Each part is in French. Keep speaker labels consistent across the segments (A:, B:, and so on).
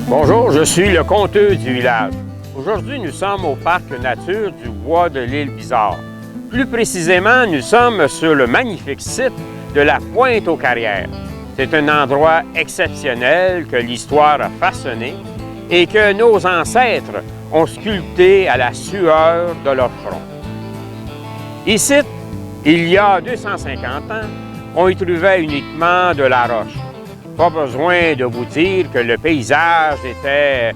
A: Bonjour, je suis le conteur du village. Aujourd'hui, nous sommes au parc nature du bois de l'île Bizarre. Plus précisément, nous sommes sur le magnifique site de la Pointe-aux-Carrières. C'est un endroit exceptionnel que l'histoire a façonné et que nos ancêtres ont sculpté à la sueur de leur front. Ici, il y a 250 ans, on y trouvait uniquement de la roche. Pas besoin de vous dire que le paysage était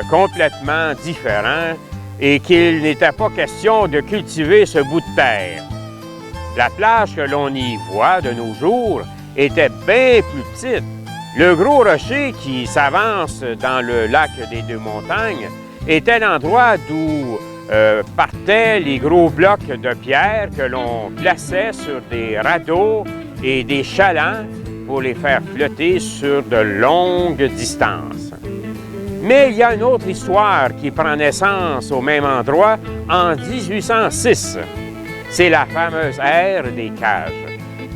A: complètement différent et qu'il n'était pas question de cultiver ce bout de terre. La plage que l'on y voit de nos jours était bien plus petite. Le gros rocher qui s'avance dans le lac des Deux-Montagnes était l'endroit d'où partaient les gros blocs de pierre que l'on plaçait sur des radeaux et des chalands pour les faire flotter sur de longues distances. Mais il y a une autre histoire qui prend naissance au même endroit en 1806. C'est la fameuse ère des cages.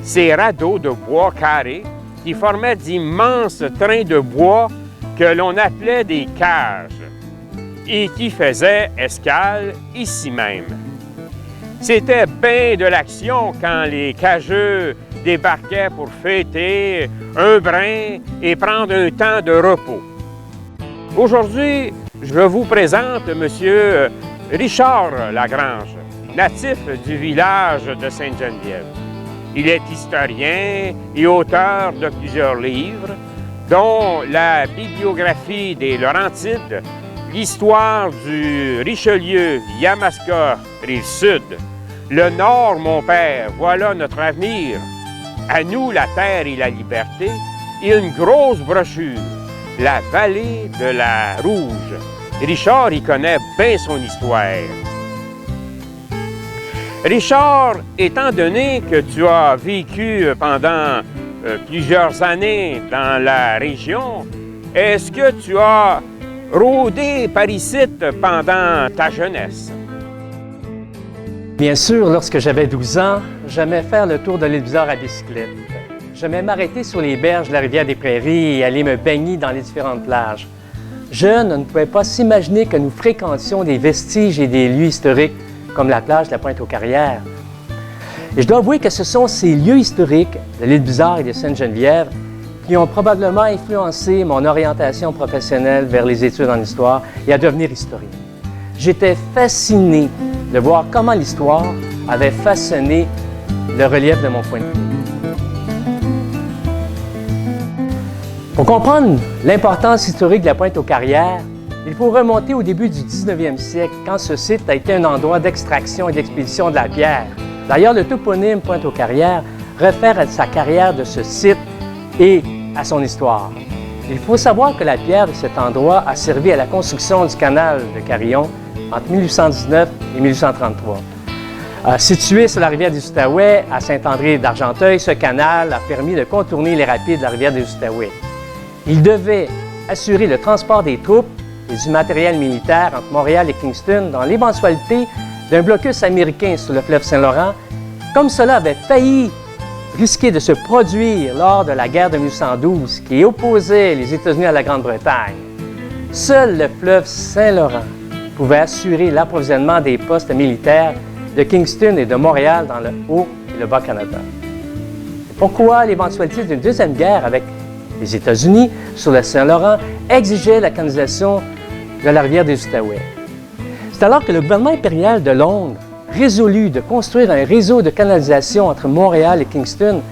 A: Ces radeaux de bois carrés qui formaient d'immenses trains de bois que l'on appelait des cages et qui faisaient escale ici même. C'était bien de l'action quand les cageux débarquaient pour fêter un brin et prendre un temps de repos. Aujourd'hui, je vous présente M. Richard Lagrange, natif du village de Sainte-Geneviève. Il est historien et auteur de plusieurs livres, dont la bibliographie des Laurentides, l'histoire du Richelieu, Yamaska, Rive-Sud, Le Nord, mon père, voilà notre avenir, À nous la terre et la liberté, et une grosse brochure, La vallée de la Rouge. Richard y connaît bien son histoire. Richard, étant donné que tu as vécu pendant plusieurs années dans la région, est-ce que tu as rôdé par ici pendant ta jeunesse?
B: Bien sûr, lorsque j'avais 12 ans, j'aimais faire le tour de l'île Bizarre à bicyclette. J'aimais m'arrêter sur les berges de la rivière des Prairies et aller me baigner dans les différentes plages. Jeune, on ne pouvait pas s'imaginer que nous fréquentions des vestiges et des lieux historiques comme la plage de la Pointe-aux-Carrières. Et je dois avouer que ce sont ces lieux historiques de l'île Bizarre et de Sainte-Geneviève qui ont probablement influencé mon orientation professionnelle vers les études en histoire et à devenir historien. J'étais fasciné de voir comment l'histoire avait façonné le relief de mon point de vue. Pour comprendre l'importance historique de la Pointe-aux-Carrières, il faut remonter au début du 19e siècle, quand ce site a été un endroit d'extraction et d'expédition de la pierre. D'ailleurs, le toponyme Pointe-aux-Carrières réfère à sa carrière de ce site et à son histoire. Il faut savoir que la pierre de cet endroit a servi à la construction du canal de Carillon entre 1819 et 1833. Situé sur la rivière des Outaouais, à Saint-André d'Argenteuil, ce canal a permis de contourner les rapides de la rivière des Outaouais. Il devait assurer le transport des troupes et du matériel militaire entre Montréal et Kingston dans l'éventualité d'un blocus américain sur le fleuve Saint-Laurent, comme cela avait failli risquer de se produire lors de la guerre de 1812 qui opposait les États-Unis à la Grande-Bretagne. Seul le fleuve Saint-Laurent pouvait assurer l'approvisionnement des postes militaires de Kingston et de Montréal dans le Haut et le Bas-Canada. Pourquoi l'éventualité d'une deuxième guerre avec les États-Unis sur le Saint-Laurent exigeait la canalisation de la rivière des Outaouais? C'est alors que le gouvernement impérial de Londres résolut de construire un réseau de canalisation entre Montréal et Kingston,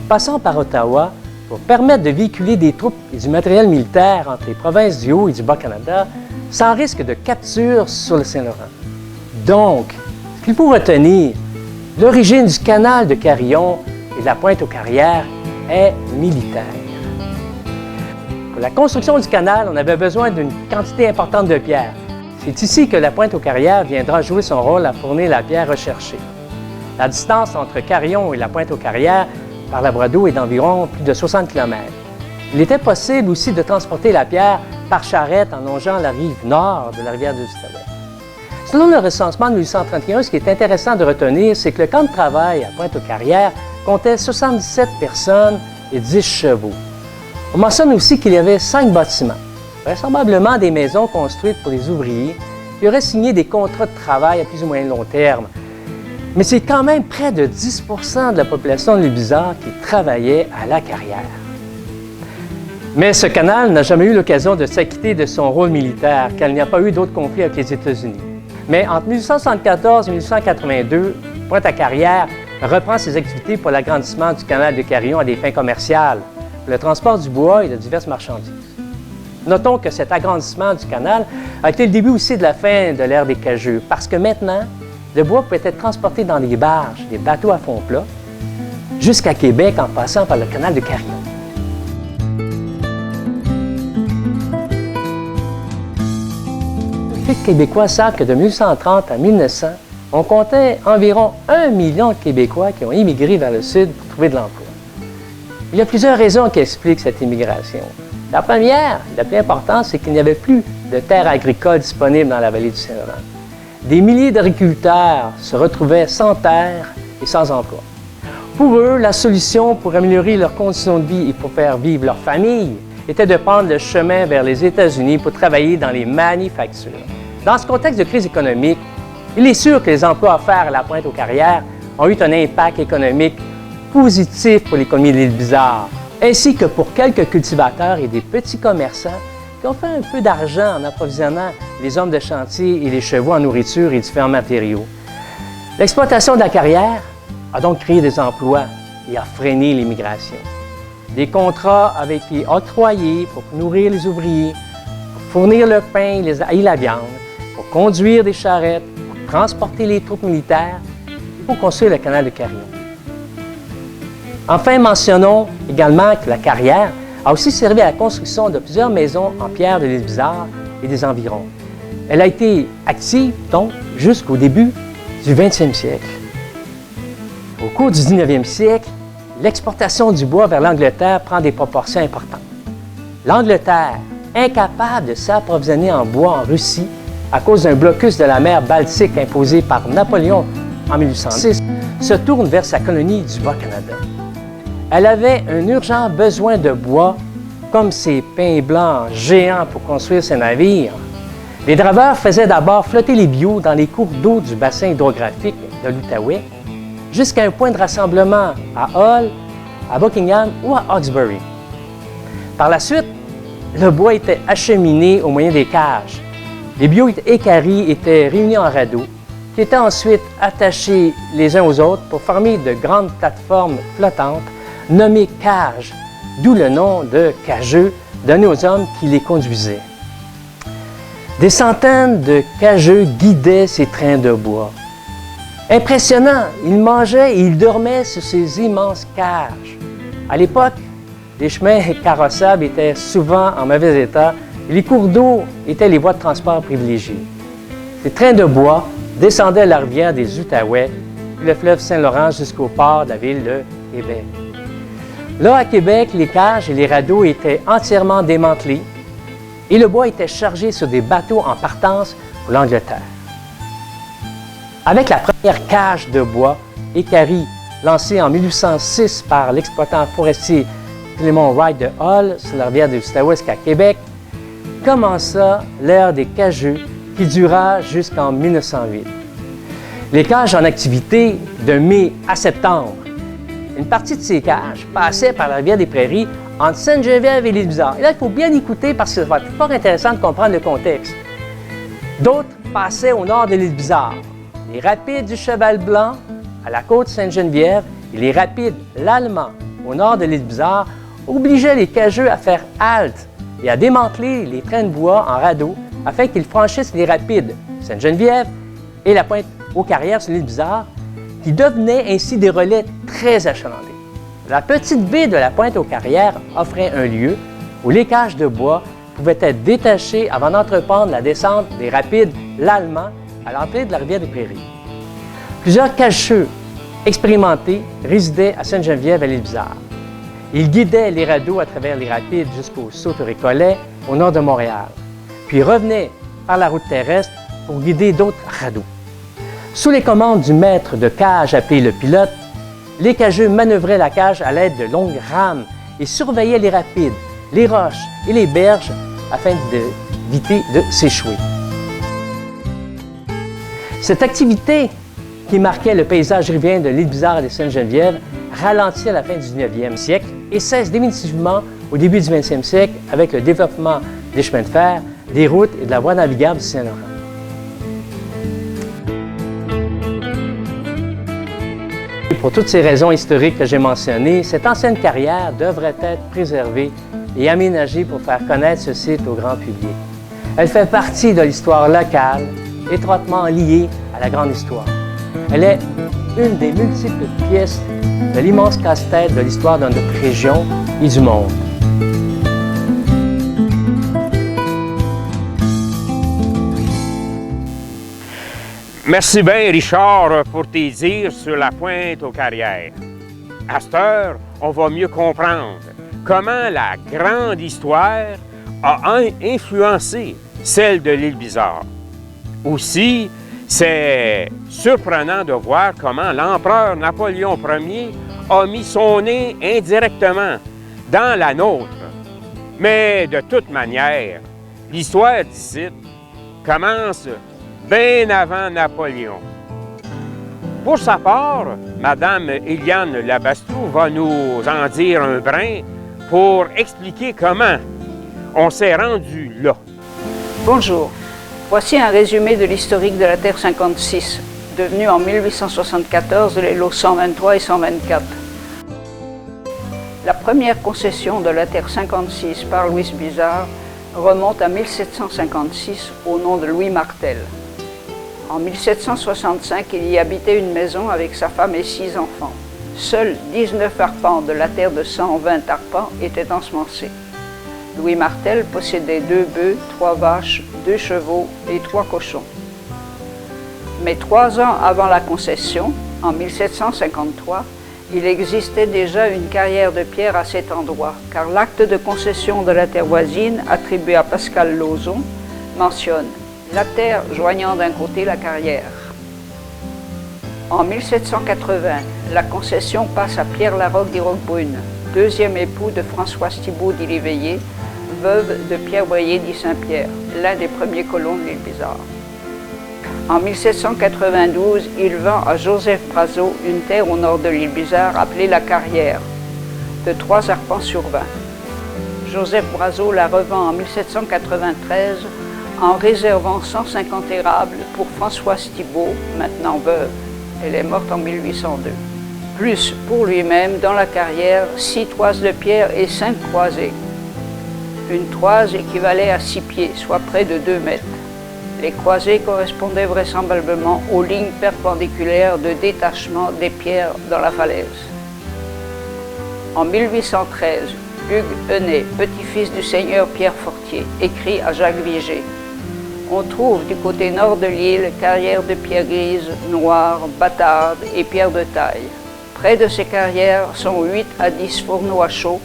B: passant par Ottawa, pour permettre de véhiculer des troupes et du matériel militaire entre les provinces du Haut et du Bas-Canada sans risque de capture sur le Saint-Laurent. Donc, ce qu'il faut retenir, l'origine du canal de Carillon et de la Pointe-aux-Carrières est militaire. Pour la construction du canal, on avait besoin d'une quantité importante de pierre. C'est ici que la Pointe-aux-Carrières viendra jouer son rôle à fournir la pierre recherchée. La distance entre Carillon et la Pointe-aux-Carrières par la voie d'eau est d'environ plus de 60 km. Il était possible aussi de transporter la pierre par charrette en longeant la rive nord de la rivière des Outaouais. Selon le recensement de 1831, ce qui est intéressant de retenir, c'est que le camp de travail à Pointe-aux-Carrières comptait 77 personnes et 10 chevaux. On mentionne aussi qu'il y avait 5 bâtiments. vraisemblablement des maisons construites pour les ouvriers qui auraient signé des contrats de travail à plus ou moins long terme. Mais c'est quand même près de 10 % de la population de l'île Bizarre qui travaillait à la carrière. Mais ce canal n'a jamais eu l'occasion de s'acquitter de son rôle militaire, car il n'y a pas eu d'autres conflits avec les États-Unis. Mais entre 1874 et 1882, Pointe-à-Carrière reprend ses activités pour l'agrandissement du canal de Carillon à des fins commerciales, pour le transport du bois et de diverses marchandises. Notons que cet agrandissement du canal a été le début aussi de la fin de l'ère des cageux, parce que maintenant, le bois peut être transporté dans des barges, des bateaux à fond plat, jusqu'à Québec en passant par le canal de Carillon. Les Québécois savent que de 1830 à 1900, on comptait environ 1 million de Québécois qui ont immigré vers le sud pour trouver de l'emploi. Il y a plusieurs raisons qui expliquent cette immigration. La première, la plus importante, c'est qu'il n'y avait plus de terres agricoles disponibles dans la vallée du Saint-Laurent. Des milliers d'agriculteurs se retrouvaient sans terre et sans emploi. Pour eux, la solution pour améliorer leurs conditions de vie et pour faire vivre leur famille était de prendre le chemin vers les États-Unis pour travailler dans les manufactures. Dans ce contexte de crise économique, il est sûr que les emplois offerts à la Pointe-aux-Carrières ont eu un impact économique positif pour l'économie de l'île Bizarre, ainsi que pour quelques cultivateurs et des petits commerçants qui ont fait un peu d'argent en approvisionnant les hommes de chantier et les chevaux en nourriture et différents matériaux. L'exploitation de la carrière a donc créé des emplois et a freiné l'immigration. Des contrats avaient été octroyés pour nourrir les ouvriers, pour fournir le pain et la viande, pour conduire des charrettes, pour transporter les troupes militaires et pour construire le canal de Carillon. Enfin, mentionnons également que la carrière a aussi servi à la construction de plusieurs maisons en pierre de l'île Bizarre et des environs. Elle a été active, donc, jusqu'au début du 20e siècle. Au cours du 19e siècle, l'exportation du bois vers l'Angleterre prend des proportions importantes. L'Angleterre, incapable de s'approvisionner en bois en Russie à cause d'un blocus de la mer Baltique imposé par Napoléon en 1806, se tourne vers sa colonie du Bas-Canada. Elle avait un urgent besoin de bois, comme ces pins blancs géants pour construire ses navires. Les draveurs faisaient d'abord flotter les billots dans les cours d'eau du bassin hydrographique de l'Outaouais, jusqu'à un point de rassemblement à Hull, à Buckingham ou à Hawkesbury. Par la suite, le bois était acheminé au moyen des cages. Les billots équarris étaient réunis en radeaux, qui étaient ensuite attachés les uns aux autres pour former de grandes plateformes flottantes nommées cages, d'où le nom de cageux donné aux hommes qui les conduisaient. Des centaines de cageux guidaient ces trains de bois. Impressionnant, ils mangeaient et ils dormaient sur ces immenses cages. À l'époque, les chemins carrossables étaient souvent en mauvais état et les cours d'eau étaient les voies de transport privilégiées. Ces trains de bois descendaient la rivière des Outaouais, puis le fleuve Saint-Laurent jusqu'au port de la ville de Québec. Là, à Québec, les cages et les radeaux étaient entièrement démantelés et le bois était chargé sur des bateaux en partance pour l'Angleterre. Avec la première cage de bois équarrie lancée en 1806 par l'exploitant forestier Clément Wright de Hull sur la rivière des Outaouais jusqu'à Québec, commença l'ère des cageux qui dura jusqu'en 1908. Les cages en activité de mai à septembre. Une partie de ces cages passait par la rivière des Prairies entre Sainte-Geneviève et l'île Bizarre. Et là, il faut bien écouter parce que ça va être fort intéressant de comprendre le contexte. D'autres passaient au nord de l'île Bizarre. Les rapides du Cheval Blanc à la côte Sainte-Geneviève et les rapides l'Allemand au nord de l'île Bizarre obligeaient les cageux à faire halte et à démanteler les trains de bois en radeau afin qu'ils franchissent les rapides Sainte-Geneviève et la Pointe-aux-Carrières sur l'île Bizarre, qui devenaient ainsi des relais très achalandés. La petite baie de la Pointe-aux-Carrières offrait un lieu où les cages de bois pouvaient être détachées avant d'entreprendre la descente des rapides l'Allemand à l'entrée de la rivière des Prairies. Plusieurs cageux expérimentés résidaient à Sainte-Geneviève à l'île Bizarre. Ils guidaient les radeaux à travers les rapides jusqu'au Sault-Récollet au nord de Montréal, puis revenaient par la route terrestre pour guider d'autres radeaux. Sous les commandes du maître de cage appelé le pilote, les cageux manœuvraient la cage à l'aide de longues rames et surveillaient les rapides, les roches et les berges afin d'éviter de s'échouer. Cette activité qui marquait le paysage riverain de l'île Bizarre et de Sainte-Geneviève ralentit à la fin du 19e siècle et cesse définitivement au début du 20e siècle avec le développement des chemins de fer, des routes et de la voie navigable du Saint-Laurent. Pour toutes ces raisons historiques que j'ai mentionnées, cette ancienne carrière devrait être préservée et aménagée pour faire connaître ce site au grand public. Elle fait partie de l'histoire locale, étroitement liée à la grande histoire. Elle est une des multiples pièces de l'immense casse-tête de l'histoire de notre région et du monde.
A: Merci bien, Richard, pour tes dires sur la Pointe-aux-Carrières. À cette heure, on va mieux comprendre comment la grande histoire a influencé celle de l'île Bizarre. Aussi, c'est surprenant de voir comment l'empereur Napoléon Ier a mis son nez indirectement dans la nôtre. Mais de toute manière, l'histoire d'ici commence bien avant Napoléon. Pour sa part, Mme Éliane Labastrou va nous en dire un brin pour expliquer comment on s'est rendu là.
C: Bonjour. Voici un résumé de l'historique de la Terre 56, devenue en 1874 les lots 123 et 124. La première concession de la Terre 56 par Louis Bizarre remonte à 1756 au nom de Louis Martel. En 1765, il y habitait une maison avec sa femme et 6 enfants. Seuls 19 arpents de la terre de 120 arpents étaient ensemencés. Louis Martel possédait 2 bœufs, 3 vaches, 2 chevaux et 3 cochons. Mais 3 ans avant la concession, en 1753, il existait déjà une carrière de pierre à cet endroit, car l'acte de concession de la terre voisine, attribué à Pascal Lauzon, mentionne la terre joignant d'un côté la carrière. En 1780, la concession passe à Pierre Larocque d'Iroquebrune, deuxième époux de Françoise Thibault d'Ille-et-Veillée, veuve de Pierre Boyer dit Saint-Pierre, l'un des premiers colons de l'île Bizarre. En 1792, il vend à Joseph Brazeau une terre au nord de l'île Bizarre appelée la Carrière, de 3 arpents sur 20. Joseph Brazeau la revend en 1793 en réservant 150 érables pour Françoise Thibault, maintenant veuve. Elle est morte en 1802. Plus pour lui-même, dans la carrière, 6 toises de pierre et 5 croisées. Une toise équivalait à 6 pieds, soit près de 2 mètres. Les croisées correspondaient vraisemblablement aux lignes perpendiculaires de détachement des pierres dans la falaise. En 1813, Hugues Hennet, petit-fils du seigneur Pierre Fortier, écrit à Jacques Vigée: on trouve du côté nord de l'île carrières de pierres grises, noires, bâtardes et pierres de taille. Près de ces carrières sont 8 à 10 fourneaux à chaux,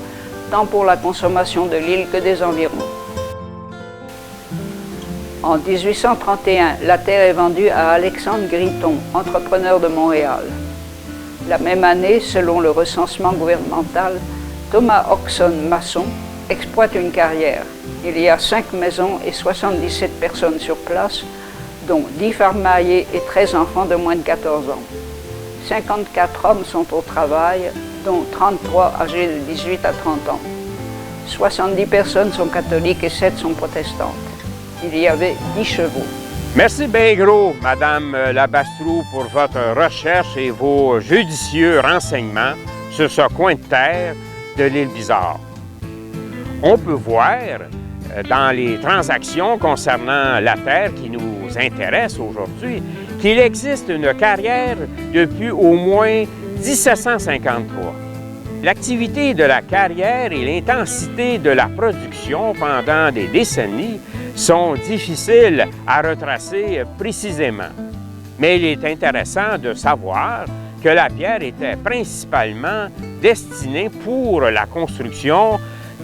C: tant pour la consommation de l'île que des environs. En 1831, la terre est vendue à Alexandre Griton, entrepreneur de Montréal. La même année, selon le recensement gouvernemental, Thomas Oxon, maçon, exploite une carrière. Il y a 5 maisons et 77 personnes sur place, dont 10 fermaillers et 13 enfants de moins de 14 ans. 54 hommes sont au travail, dont 33 âgés de 18 à 30 ans. 70 personnes sont catholiques et 7 sont protestantes. Il y avait 10 chevaux.
A: Merci bien gros, Madame Labastrou, pour votre recherche et vos judicieux renseignements sur ce coin de terre de l'île Bizarre. On peut voir dans les transactions concernant la terre qui nous intéresse aujourd'hui qu'il existe une carrière depuis au moins 1753. L'activité de la carrière et l'intensité de la production pendant des décennies sont difficiles à retracer précisément. Mais il est intéressant de savoir que la pierre était principalement destinée pour la construction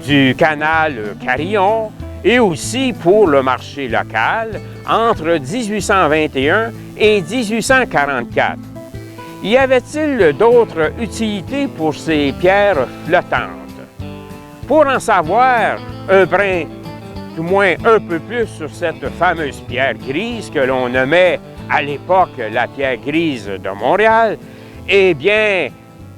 A: du canal Carillon et aussi pour le marché local entre 1821 et 1844. Y avait-il d'autres utilités pour ces pierres flottantes? Pour en savoir un brin du moins un peu plus sur cette fameuse pierre grise que l'on nommait à l'époque la pierre grise de Montréal, eh bien,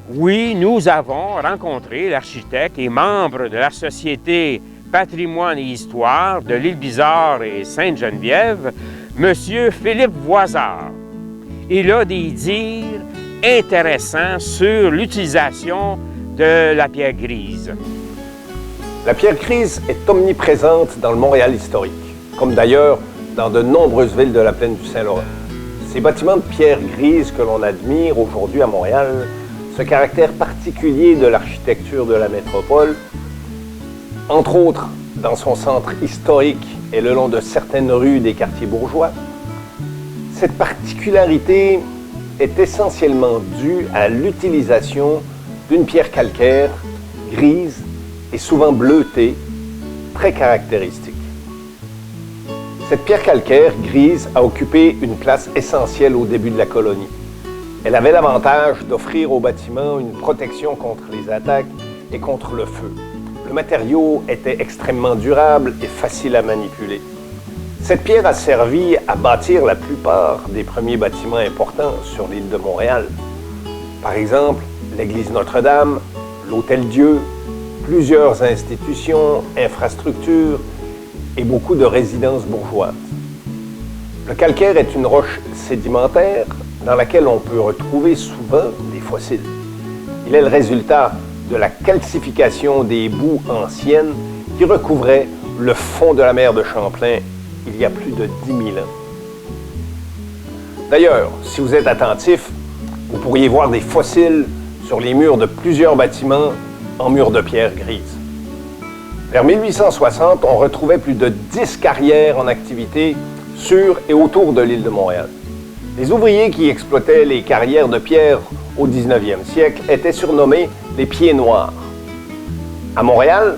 A: oui, nous avons rencontré l'architecte et membre de la Société Patrimoine et Histoire de l'Île-Bizarre et Sainte-Geneviève, M. Philippe Voisard. Il a des dires intéressants sur l'utilisation de la pierre grise.
D: La pierre grise est omniprésente dans le Montréal historique, comme d'ailleurs dans de nombreuses villes de la plaine du Saint-Laurent. Ces bâtiments de pierre grise que l'on admire aujourd'hui à Montréal, ce caractère particulier de l'architecture de la métropole, entre autres dans son centre historique et le long de certaines rues des quartiers bourgeois, cette particularité est essentiellement due à l'utilisation d'une pierre calcaire grise et souvent bleutée, très caractéristique. Cette pierre calcaire grise a occupé une place essentielle au début de la colonie. Elle avait l'avantage d'offrir aux bâtiments une protection contre les attaques et contre le feu. Le matériau était extrêmement durable et facile à manipuler. Cette pierre a servi à bâtir la plupart des premiers bâtiments importants sur l'île de Montréal. Par exemple, l'église Notre-Dame, l'Hôtel-Dieu, plusieurs institutions, infrastructures et beaucoup de résidences bourgeoises. Le calcaire est une roche sédimentaire dans laquelle on peut retrouver souvent des fossiles. Il est le résultat de la calcification des boues anciennes qui recouvraient le fond de la mer de Champlain il y a plus de 10 000 ans. D'ailleurs, si vous êtes attentif, vous pourriez voir des fossiles sur les murs de plusieurs bâtiments en murs de pierre grise. Vers 1860, on retrouvait plus de 10 carrières en activité sur et autour de l'île de Montréal. Les ouvriers qui exploitaient les carrières de pierre au 19e siècle étaient surnommés les pieds noirs. À Montréal,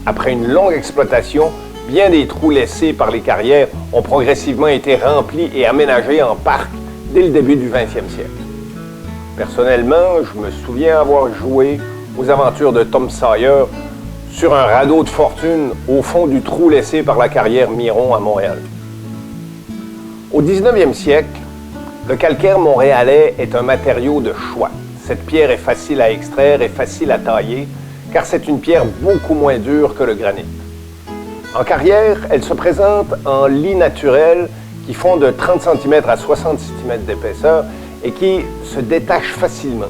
D: après une longue exploitation, bien des trous laissés par les carrières ont progressivement été remplis et aménagés en parcs dès le début du 20e siècle. Personnellement, je me souviens avoir joué aux aventures de Tom Sawyer sur un radeau de fortune au fond du trou laissé par la carrière Miron à Montréal. Au 19e siècle, le calcaire montréalais est un matériau de choix. Cette pierre est facile à extraire et facile à tailler, car c'est une pierre beaucoup moins dure que le granit. En carrière, elle se présente en lits naturels qui font de 30 cm à 60 cm d'épaisseur et qui se détachent facilement.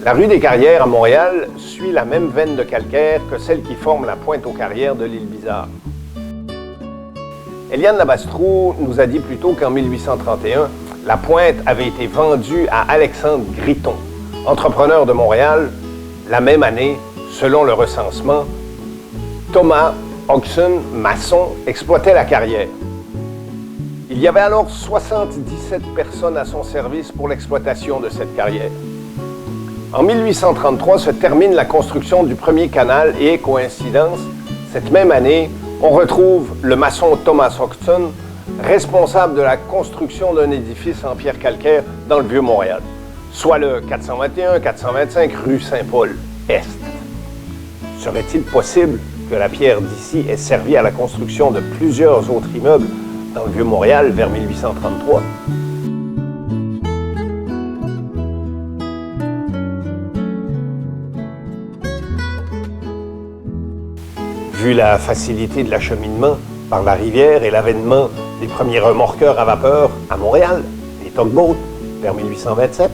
D: La rue des Carrières à Montréal suit la même veine de calcaire que celle qui forme la pointe aux Carrières de l'Île-Bizarre. Éliane Labastrou nous a dit plus tôt qu'en 1831, la pointe avait été vendue à Alexandre Griton, entrepreneur de Montréal. La même année, selon le recensement, Thomas Hodgson, maçon, exploitait la carrière. Il y avait alors 77 personnes à son service pour l'exploitation de cette carrière. En 1833 se termine la construction du premier canal et, coïncidence, cette même année, on retrouve le maçon Thomas Hodgson, responsable de la construction d'un édifice en pierre calcaire dans le Vieux-Montréal, soit le 421-425 rue Saint-Paul-Est. Serait-il possible que la pierre d'ici ait servi à la construction de plusieurs autres immeubles dans le Vieux-Montréal vers 1833? Vu la facilité de l'acheminement par la rivière et l'avènement des premiers remorqueurs à vapeur à Montréal, les tugboats, vers 1827,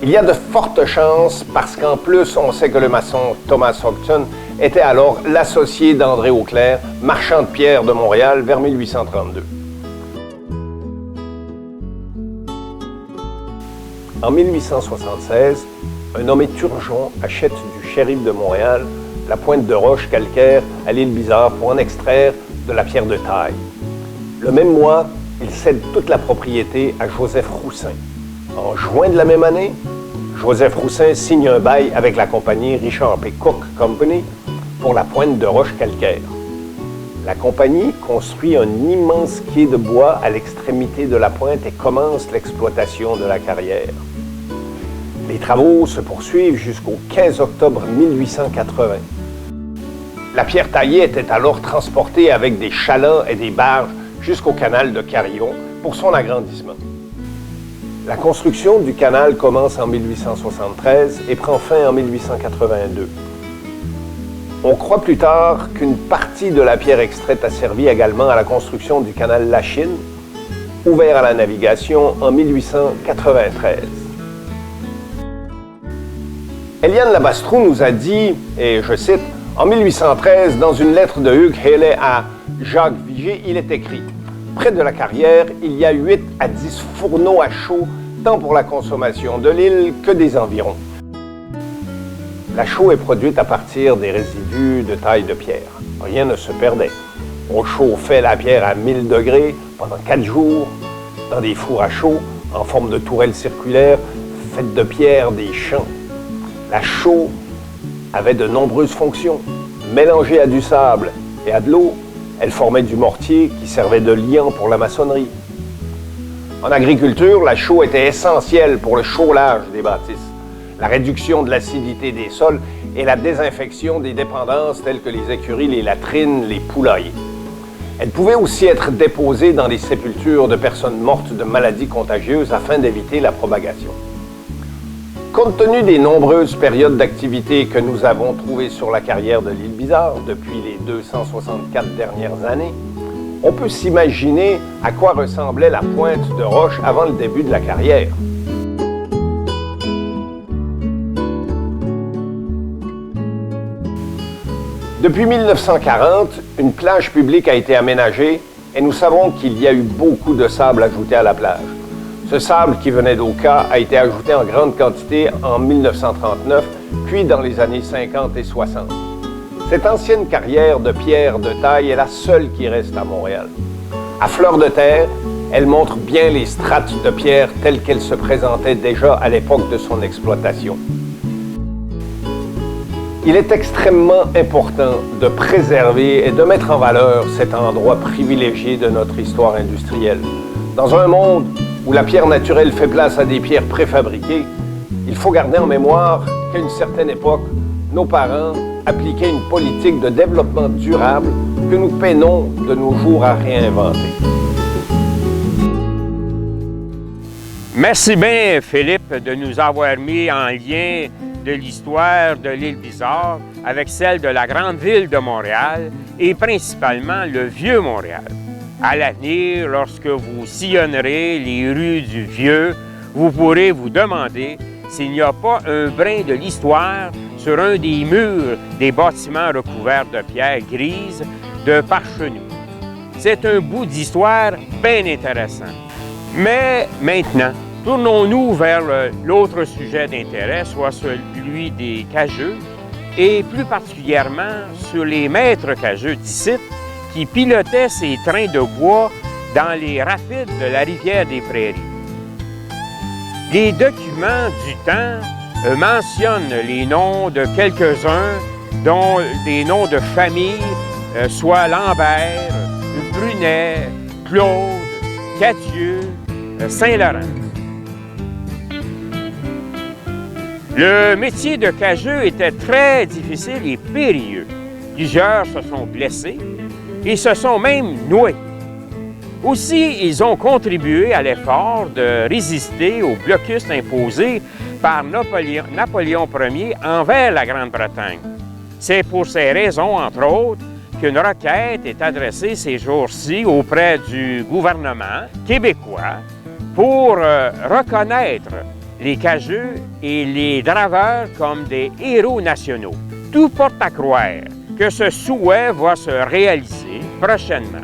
D: il y a de fortes chances, parce qu'en plus, on sait que le maçon Thomas Hodgson était alors l'associé d'André Auclair, marchand de pierre de Montréal, vers 1832. En 1876, un nommé Turgeon achète du shérif de Montréal la pointe de roche calcaire à l'Île-Bizarre pour en extraire de la pierre de taille. Le même mois, il cède toute la propriété à Joseph Roussin. En juin de la même année, Joseph Roussin signe un bail avec la compagnie Richard P. Cook Company pour la pointe de roche calcaire. La compagnie construit un immense quai de bois à l'extrémité de la pointe et commence l'exploitation de la carrière. Les travaux se poursuivent jusqu'au 15 octobre 1880. La pierre taillée était alors transportée avec des chalands et des barges jusqu'au canal de Carillon pour son agrandissement. La construction du canal commence en 1873 et prend fin en 1882. On croit plus tard qu'une partie de la pierre extraite a servi également à la construction du canal Lachine, ouvert à la navigation en 1893. Eliane Labastroux nous a dit, et je cite, « En 1813, dans une lettre de Hugues Halley à Jacques Vigée, il est écrit « Près de la carrière, il y a 8 à 10 fourneaux à chaux, tant pour la consommation de l'île que des environs. » La chaux est produite à partir des résidus de taille de pierre. Rien ne se perdait. On chauffait la pierre à 1000 degrés pendant 4 jours, dans des fours à chaux en forme de tourelles circulaires faites de pierre des champs. La chaux avait de nombreuses fonctions. Mélangée à du sable et à de l'eau, elle formait du mortier qui servait de liant pour la maçonnerie. En agriculture, la chaux était essentielle pour le chaulage des bâtisses, la réduction de l'acidité des sols et la désinfection des dépendances telles que les écuries, les latrines, les poulaillers. Elle pouvait aussi être déposée dans les sépultures de personnes mortes de maladies contagieuses afin d'éviter la propagation. Compte tenu des nombreuses périodes d'activité que nous avons trouvées sur la carrière de l'île Bizarre depuis les 264 dernières années, on peut s'imaginer à quoi ressemblait la pointe de roche avant le début de la carrière. Depuis 1940, une plage publique a été aménagée et nous savons qu'il y a eu beaucoup de sable ajouté à la plage. Ce sable qui venait d'Oka a été ajouté en grande quantité en 1939, puis dans les années 50 et 60. Cette ancienne carrière de pierre de taille est la seule qui reste à Montréal. À fleur de terre, elle montre bien les strates de pierre telles qu'elles se présentaient déjà à l'époque de son exploitation. Il est extrêmement important de préserver et de mettre en valeur cet endroit privilégié de notre histoire industrielle. Dans un monde où la pierre naturelle fait place à des pierres préfabriquées, il faut garder en mémoire qu'à une certaine époque, nos parents appliquaient une politique de développement durable que nous peinons de nos jours à réinventer.
A: Merci bien, Philippe, de nous avoir mis en lien de l'histoire de l'île Bizarre avec celle de la grande ville de Montréal et principalement le Vieux Montréal. À l'avenir, lorsque vous sillonnerez les rues du Vieux, vous pourrez vous demander s'il n'y a pas un brin de l'histoire sur un des murs des bâtiments recouverts de pierres grises de Parchenou. C'est un bout d'histoire bien intéressant. Mais maintenant, tournons-nous vers l'autre sujet d'intérêt, soit celui des cageux, et plus particulièrement sur les maîtres cageux d'ici qui pilotaient ces trains de bois dans les rapides de la rivière des Prairies. Les documents du temps mentionnent les noms de quelques-uns, dont des noms de famille, soit Lambert, Brunet, Claude, Cathieu, Saint-Laurent. Le métier de cageux était très difficile et périlleux. Plusieurs se sont blessés et se sont même noués. Aussi, ils ont contribué à l'effort de résister au blocus imposé par Napoléon Ier envers la Grande-Bretagne. C'est pour ces raisons, entre autres, qu'une requête est adressée ces jours-ci auprès du gouvernement québécois pour reconnaître les cageux et les draveurs comme des héros nationaux. Tout porte à croire que ce souhait va se réaliser prochainement.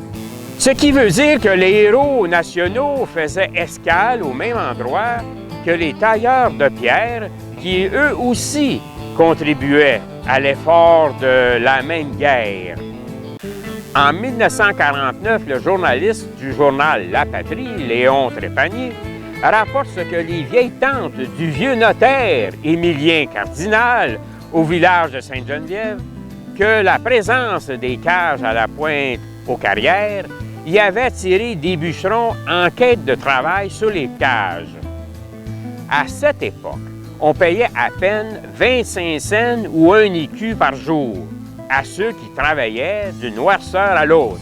A: Ce qui veut dire que les héros nationaux faisaient escale au même endroit que les tailleurs de pierre qui, eux aussi, contribuaient à l'effort de la même guerre. En 1949, le journaliste du journal La Patrie, Léon Trépanier, rapporte ce que les vieilles tantes du vieux notaire Émilien Cardinal au village de Sainte-Geneviève, que la présence des cages à la pointe aux carrières y avait tiré des bûcherons en quête de travail sur les cages. À cette époque, on payait à peine 25 cents ou 1 écu par jour. à ceux qui travaillaient d'une noirceur à l'autre.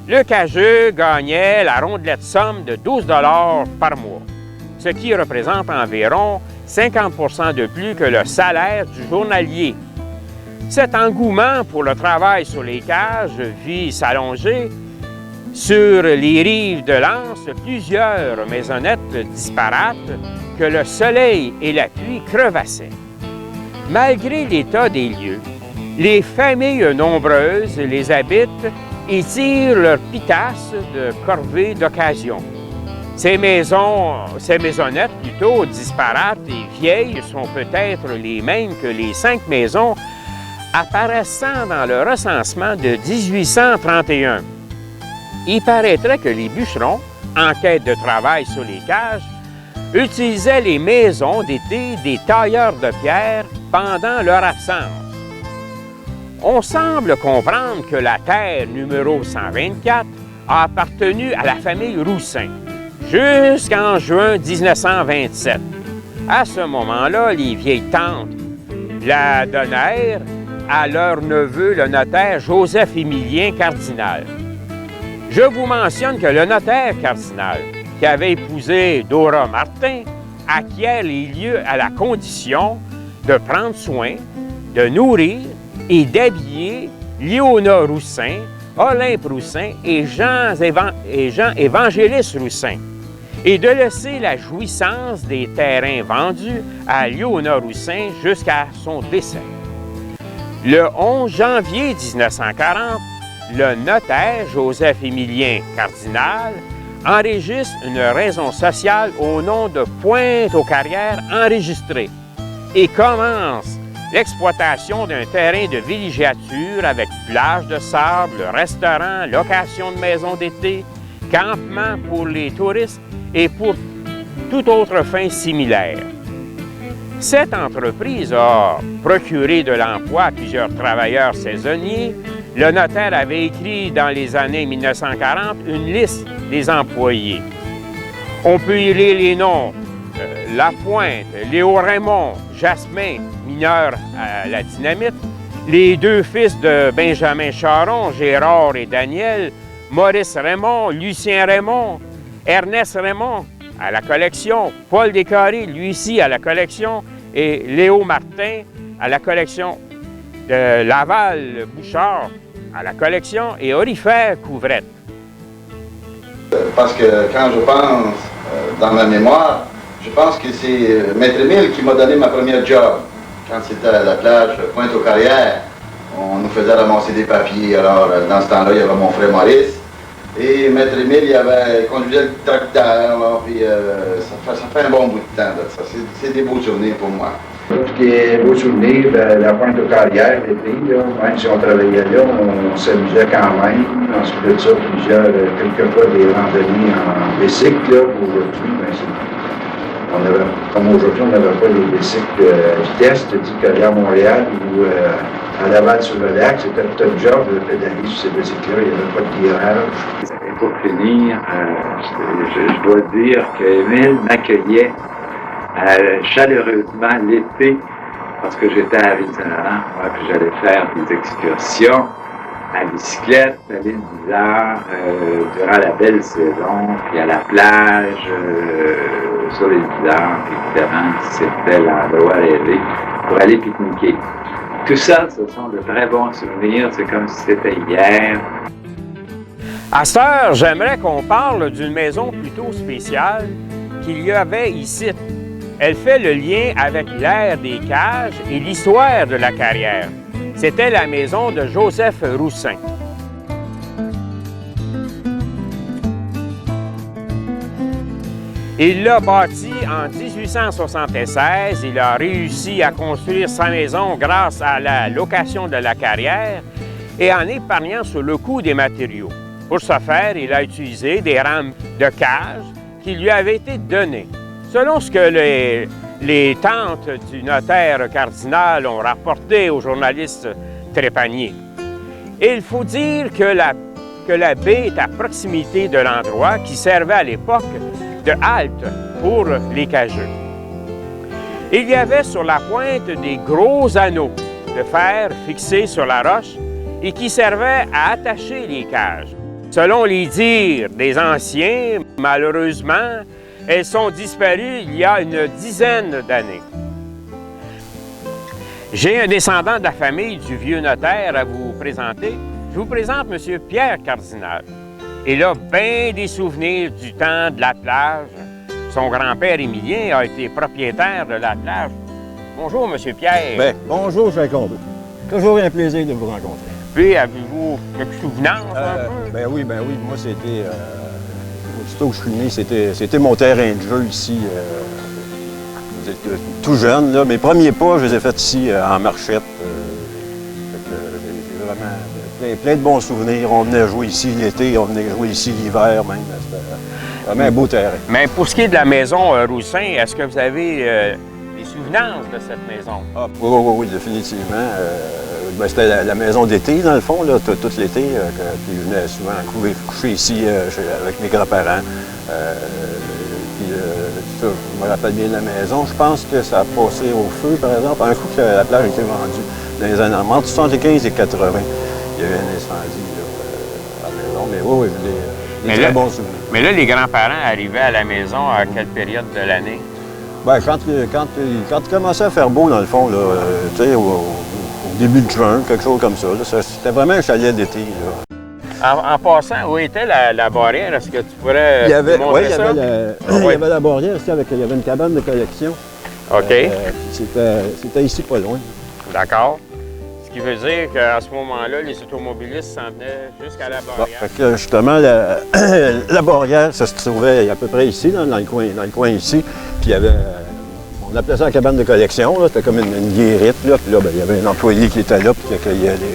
A: Le cageux gagnait la rondelette somme de 12 $ par mois, ce qui représente environ 50 % de plus que le salaire du journalier. Cet engouement pour le travail sur les cages vit s'allonger. Sur les rives de l'Anse, plusieurs maisonnettes disparates que le soleil et la pluie crevassaient. Malgré l'état des lieux, les familles nombreuses les habitent et tirent leur pitasse de corvées d'occasion. Ces maisonnettes plutôt disparates et vieilles sont peut-être les mêmes que les 5 maisons apparaissant dans le recensement de 1831. Il paraîtrait que les bûcherons, en quête de travail sur les cages, utilisaient les maisons d'été des tailleurs de pierre pendant leur absence. On semble comprendre que la terre numéro 124 a appartenu à la famille Roussin jusqu'en juin 1927. À ce moment-là, les vieilles tantes la donnèrent à leur neveu, le notaire Joseph-Émilien Cardinal. Je vous mentionne que le notaire Cardinal, qui avait épousé Dora Martin, acquiert les lieux à la condition de prendre soin, de nourrir et d'habiller Léona Roussin, Olympe Roussin et Jean Évangéliste Roussin, et de laisser la jouissance des terrains vendus à Léona Roussin jusqu'à son décès. Le 11 janvier 1940, le notaire Joseph-Émilien Cardinal enregistre une raison sociale au nom de Pointe-aux-Carrières enregistrée et commence l'exploitation d'un terrain de villégiature avec plage de sable, restaurant, location de maisons d'été, campement pour les touristes et pour toute autre fin similaire. Cette entreprise a procuré de l'emploi à plusieurs travailleurs saisonniers. Le notaire avait écrit dans les années 1940 une liste des employés. On peut y lire les noms Lapointe, Léo Raymond, Jasmin, mineur à la dynamite, les 2 fils de Benjamin Charon, Gérard et Daniel, Maurice Raymond, Lucien Raymond, Ernest Raymond à la collection, Paul Descarrés, lui aussi à la collection, et Léo Martin à la collection, de Laval Bouchard à la collection et Orifère Couvrette.
E: Parce que quand je pense dans ma mémoire, je pense que c'est Maître Émile qui m'a donné ma première job. Quand c'était à la plage Pointe-aux-Carrières, on nous faisait ramasser des papiers. Alors, dans ce temps-là, il y avait mon frère Maurice. Et Maître Émile, il conduisait le tracteur. Puis, ça fait un bon bout de temps. Ça. C'est des beaux souvenirs pour moi. Tout ce qui est beaux souvenirs, la Pointe-aux-Carrières, l'été, même si on travaillait là, on s'amusait quand même. Ensuite de ça, quelquefois des randonnées en bicycle. Aujourd'hui, on avait, comme aujourd'hui, on n'avait pas les bicycles vitesse, tandis qu'aller à Montréal ou à Laval-sur-le-Lac, c'était tout un job de pédaler sur ces bicycles-là, il n'y avait pas de guirage.
F: Et pour finir, je dois dire qu'Émile m'accueillait chaleureusement l'été, parce que j'étais à l'itinéraire, puis j'allais faire des excursions à bicyclette, à l'île Bizarre, durant la belle saison, puis à la plage, sur l'île Bizarre, évidemment, c'était l'endroit rêvé pour aller pique-niquer. Tout ça, ce sont de très bons souvenirs, c'est comme si c'était hier.
A: À cette heure, j'aimerais qu'on parle d'une maison plutôt spéciale qu'il y avait ici. Elle fait le lien avec l'ère des cages et l'histoire de la carrière. C'était la maison de Joseph Roussin. Il l'a bâtie en 1876. Il a réussi à construire sa maison grâce à la location de la carrière et en épargnant sur le coût des matériaux. Pour ce faire, il a utilisé des rames de cage qui lui avaient été données. Selon ce que les tantes du notaire Cardinal ont rapporté au journaliste Trépanier. Et il faut dire que la baie est à proximité de l'endroit qui servait à l'époque de halte pour les cageux. Il y avait sur la pointe des gros anneaux de fer fixées sur la roche et qui servaient à attacher les cages. Selon les dires des anciens, malheureusement, elles sont disparues il y a une dizaine d'années. J'ai un descendant de la famille du vieux notaire à vous présenter. Je vous présente M. Pierre Cardinal. Il a bien des souvenirs du temps de la plage. Son grand-père Émilien a été propriétaire de la plage. Bonjour, M. Pierre.
G: Bien, bonjour, Jacques Combe. Toujours un plaisir de vous rencontrer.
A: Puis, avez-vous quelques souvenirs un peu?
G: Ben oui. Moi, c'était... aussitôt que je suis né, c'était mon terrain de jeu ici. J'étais tout jeune, là. Mes premiers pas, je les ai faits ici, en marchette. J'ai vraiment plein de bons souvenirs. On venait jouer ici l'été, on venait jouer ici l'hiver même. C'était vraiment un beau terrain.
A: Mais pour ce qui est de la maison Roussin, est-ce que vous avez des souvenirs de cette maison?
G: Ah, oui, définitivement. Ben, c'était la maison d'été, dans le fond, là, tout l'été. Puis je venais souvent coucher ici avec mes grands-parents. Ça, je me rappelle bien de la maison. Je pense que ça a passé au feu, par exemple. Un coup que la plage a été vendue dans les années entre 75 et 80. Il y avait un incendie là, à la maison. Mais oui, j'ai des très bons souvenirs.
A: Mais là, les grands-parents arrivaient à la maison à quelle période de l'année?
G: Bien, quand il commençait à faire beau, dans le fond, là, tu sais, au début de juin, quelque chose comme ça. C'était vraiment un chalet d'été.
A: En passant, où était la barrière? Est-ce que tu pourrais
G: il y avait,
A: montrer ça?
G: Il y avait la barrière ici, il y avait une cabane de collection.
A: OK.
G: C'était ici pas loin.
A: D'accord. Ce qui veut dire qu'à ce moment-là, les automobilistes s'en venaient jusqu'à la barrière.
G: Fait que justement, la barrière, ça se trouvait à peu près ici, dans le coin ici. Puis il y avait... On appelait ça la cabane de collection. C'était comme une guérite. Là. Puis là, ben, il y avait un employé qui était là et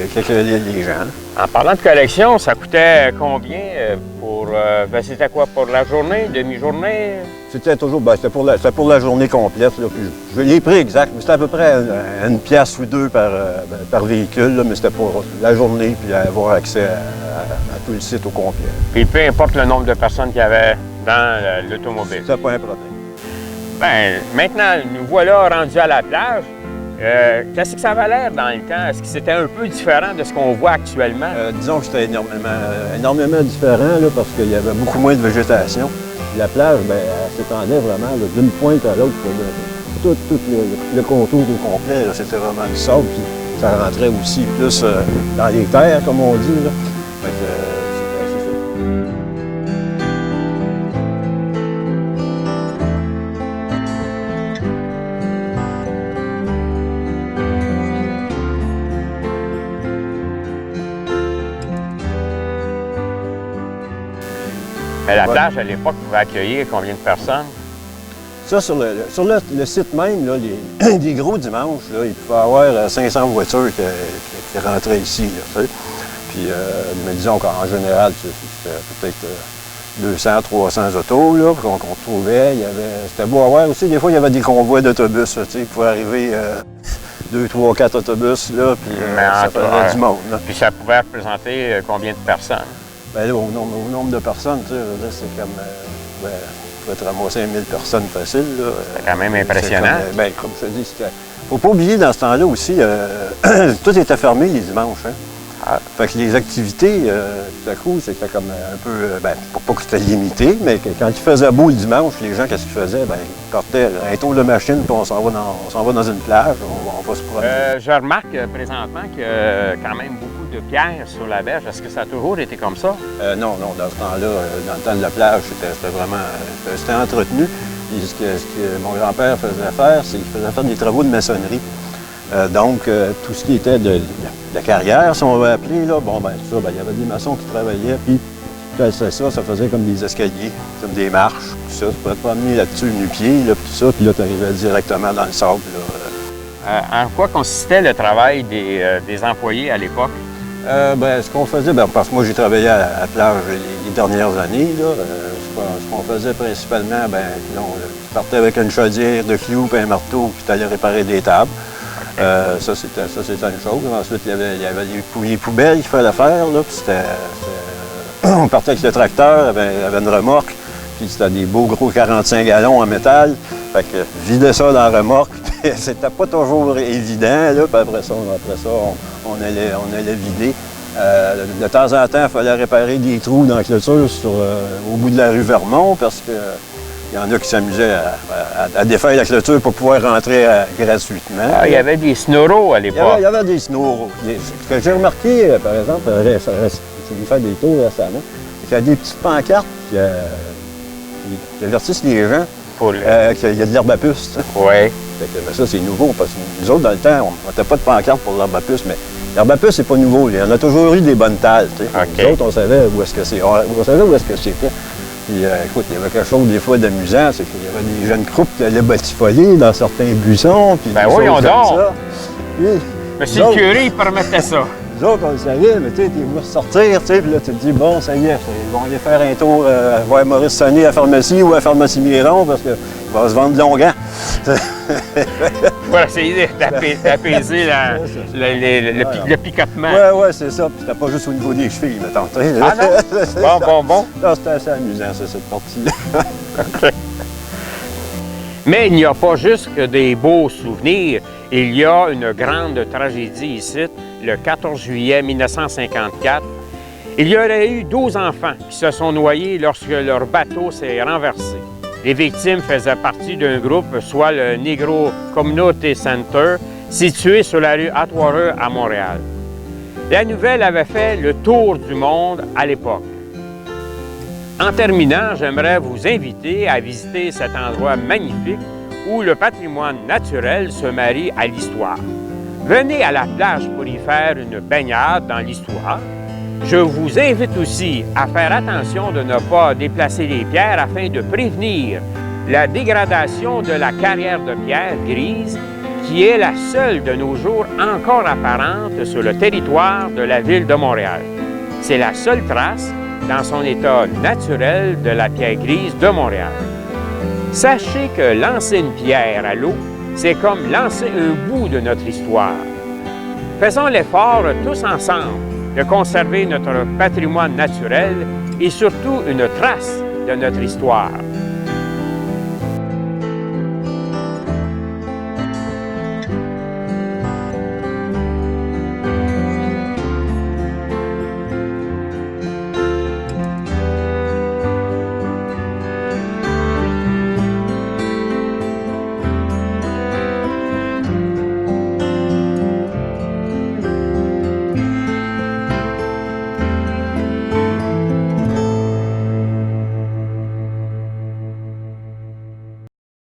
G: qui accueillait les gens.
A: En parlant de collection, ça coûtait combien pour... c'était quoi, pour la journée, demi-journée?
G: C'était toujours... Ben, c'était pour la journée complète. Là. Puis je l'ai pris exact. C'était à peu près une pièce ou deux par véhicule. Là, mais c'était pour la journée puis avoir accès à tout le site au complet.
A: Puis peu importe le nombre de personnes qu'il y avait dans l'automobile.
G: C'était pas un problème.
A: Bien, maintenant, nous voilà rendus à la plage. Qu'est-ce que ça avait l'air dans le temps? Est-ce que c'était un peu différent de ce qu'on voit actuellement?
G: Disons que c'était énormément différent là, parce qu'il y avait beaucoup moins de végétation. La plage, bien, elle s'étendait vraiment là, d'une pointe à l'autre. Tout le contour au complet, c'était vraiment du sable. Puis ça rentrait aussi plus dans les terres, comme on dit. Là.
A: Mais la plage, à l'époque, pouvait accueillir combien de personnes?
G: Ça, sur le site même, là, les gros dimanches, là, il pouvait y avoir 500 voitures qui rentraient ici. Là, puis, mais disons qu'en général, c'était peut-être 200, 300 autos là, qu'on trouvait. C'était beau à voir aussi. Des fois, il y avait des convois d'autobus. Il pouvait arriver 2, 3, 4 autobus, là, puis ça faisait du monde. Là.
A: Puis ça pouvait représenter combien de personnes?
G: Bien là, au nombre de personnes, c'est comme... on pouvait te ramasser 1000 personnes facile.
A: C'est quand même impressionnant.
G: Comme je te dis, il ne faut pas oublier dans ce temps-là aussi, tout était fermé les dimanches. Hein? Ah. Fait que les activités, tout à coup, c'était comme un peu... pas que c'était limité, mais quand il faisait beau le dimanche, les gens, qu'est-ce qu'ils faisaient? Ils partaient un tour de machine, puis on s'en va dans une plage, on va se promener.
A: Je remarque présentement qu'il y a quand même beaucoup de pierres sur la berge. Est-ce que ça a toujours été comme ça?
G: Non, dans ce temps-là, dans le temps de la plage, c'était vraiment... C'était entretenu. Et ce que mon grand-père faisait faire, c'est qu'il faisait faire des travaux de maçonnerie. Donc, tout ce qui était de la carrière, si on veut appeler, là, il y avait des maçons qui travaillaient, puis quand ça faisait comme des escaliers, comme des marches, tout ça. Tu pouvais te promener là-dessus nu-pied, là, tout ça, puis là, tu arrivais directement dans le sable.
A: En quoi consistait le travail des employés à l'époque?
G: Ce qu'on faisait, parce que moi, j'ai travaillé à la plage les dernières années, là, ce qu'on faisait principalement, tu partais avec une chaudière de clous et un marteau, puis tu allais réparer des tables. Ça, c'était une chose. Ensuite, il y avait les poubelles qu'il fallait faire. Là, puis on partait avec le tracteur, il y avait une remorque. puis c'était des beaux gros 45 gallons en métal. Fait que vider ça dans la remorque, c'était pas toujours évident, là. Puis après ça, on allait vider. De temps en temps, il fallait réparer des trous dans la clôture au bout de la rue Vermont parce que il y en a qui s'amusaient à défaire la clôture pour pouvoir rentrer gratuitement.
A: Ah, il y avait des snoraux à l'époque.
G: Il y avait des snoraux. Ce que j'ai remarqué, par exemple, j'ai dû faire des tours récemment, c'est qu'il y a des petites pancartes qui avertissent les gens qu'il y a de l'herbe à puce.
A: Oui.
G: Ça, c'est nouveau parce que nous autres, dans le temps, on n'avait pas de pancarte pour l'herbe à puce, mais l'herbe à puce, c'est pas nouveau. Il y en a toujours eu des bonnes talles.
A: Okay.
G: Nous autres, on savait où est-ce que c'est. On savait où est-ce que c'était. Puis, écoute, il y avait quelque chose des fois d'amusant, c'est qu'il y avait des jeunes croupes qui allaient batifoler dans certains buissons. Puis
A: ben oui, on dort. Monsieur
G: le
A: curé, il permettait ça.
G: Nous autres, on le savait, mais tu sais, t'es venu sortir, tu sais, puis là, tu te dis, bon, ça y est, ils vont aller faire un tour voir Maurice Sonnet à la pharmacie ou à la pharmacie Miron parce qu'il va se vendre de longs gants.
A: Pour essayer d'apaiser le picotement.
G: Oui, c'est ça. Puis c'était pas juste au niveau des chevilles, mettons.
A: Ah non? Bon.
G: Non, c'était assez amusant, cette partie-là.
A: Mais il n'y a pas juste que des beaux souvenirs. Il y a une grande tragédie ici, le 14 juillet 1954. Il y aurait eu 12 enfants qui se sont noyés lorsque leur bateau s'est renversé. Les victimes faisaient partie d'un groupe, soit le Negro Community Center, situé sur la rue Atwater à Montréal. La nouvelle avait fait le tour du monde à l'époque. En terminant, j'aimerais vous inviter à visiter cet endroit magnifique où le patrimoine naturel se marie à l'histoire. Venez à la plage pour y faire une baignade dans l'histoire. Je vous invite aussi à faire attention de ne pas déplacer les pierres afin de prévenir la dégradation de la carrière de pierre grise qui est la seule de nos jours encore apparente sur le territoire de la ville de Montréal. C'est la seule trace dans son état naturel de la pierre grise de Montréal. Sachez que lancer une pierre à l'eau, c'est comme lancer un bout de notre histoire. Faisons l'effort tous ensemble de conserver notre patrimoine naturel et surtout une trace de notre histoire.